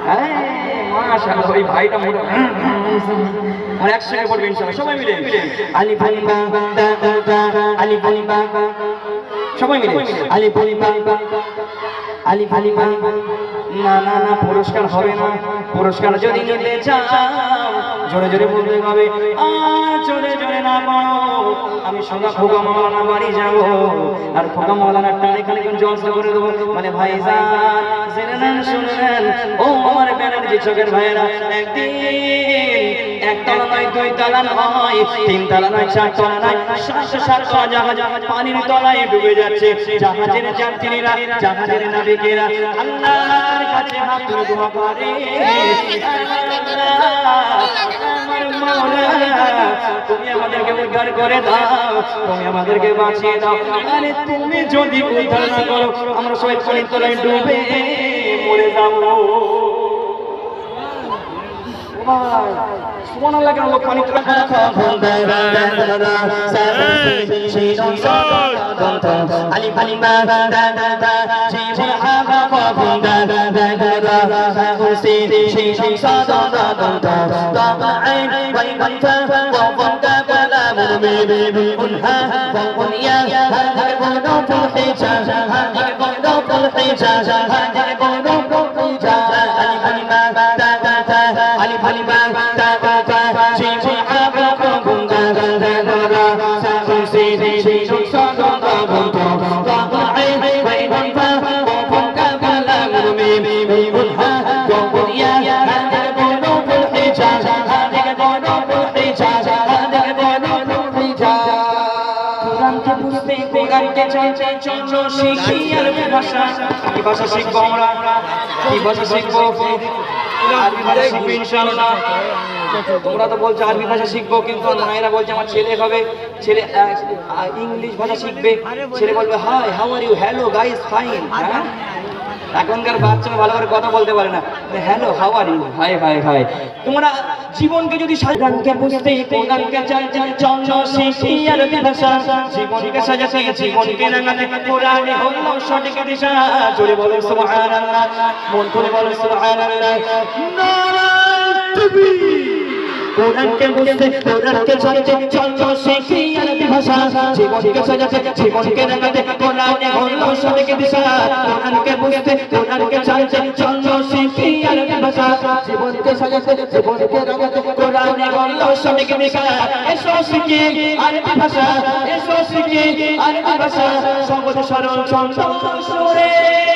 মাশাআল্লাহ ওই ভাইটা মোটা আর একসাথে পড়বে ইনশাআল্লাহ সবাই মিলে আলিফ বা বা আলিফ বা সবাই মিলে আলিফ বা আলিফ বা না না না পুরস্কার হবে না পুরস্কার যদি নিতে চাও জোরে জোরে বলতে হবে আর জোরে জোরে না বলো আমি সোজা খোকা মাওলানা বাড়ি যাব আর খোকা মাওলানার টানে খালি কোন জলসা করে দেবো মানে ভাইজান জেনে নেন শুনে নেন ও আমার ব্যানার্জি চোখের ভাইয়েরা একদিন একতলা নয় দুই তলা নয় তিন তলা নয় চার তলা নয় 707 জাহাজ পানির তলায় ডুবে যাচ্ছে জাহাজের যাত্রীরা জাহাজের নাবিকেরা আল্লাহর কাছে হাত তুলে দোয়া করে আমার মাওলানা তুমি আমাদেরকে উদ্ধার করে দাও তুমি আমাদেরকে বাঁচিয়ে দাও আরে তুমি যদি উদ্ধার না করো আমরা সবাই পানির তলায় ডুবে মরে যাবো সুবহানাল্লাহ কেন লোক পানি আলি ফালি মা কি ভাষা শিখবো আমরা কি ভাষা শিখবো আরবি ভাষা শিখবো ইনশাআল্লাহ তোমরা তো বলছো আরবি ভাষা শিখবো কিন্তু মায়েরা বলছে আমার ছেলে হবে ছেলে ইংলিশ ভাষা শিখবে ছেলে বলবে hi how are you hello guys fine এখনকার বাচ্চারা ভালো করে কথা বলতে পারে না hello how are you hi hi hi তোমরা জীবনকে যদি সাজাতে বুঝতে কোরআনকে চল শিখি আরবি ভাষা জীবনকে সাজাতে জীবনকে রাঙাতে কোরআনে হলো সঠিক দিশা জোরে বলো সুবহানাল্লাহ মন খুলে বলো সুবহানাল্লাহ নারায়ে তাকবীর কোরআনকে বুঝতে কোরআনকে চল শিখি আরবি ভাষা জীবনকে সাজাতে জীবনকে রাঙাতে কোরআনে হলো সঠিক দিশা কোরআনকে বুঝতে কোরআনকে চল শিখি আরবি ভাষা জীবনকে সাজাতে জীবনকে রাঙাতে কোরআনে হলো সঠিক দিশা এসো শিখি আরবি ভাষা এসো শিখি আরবি ভাষা সহজ সরল ছন্দ সুরে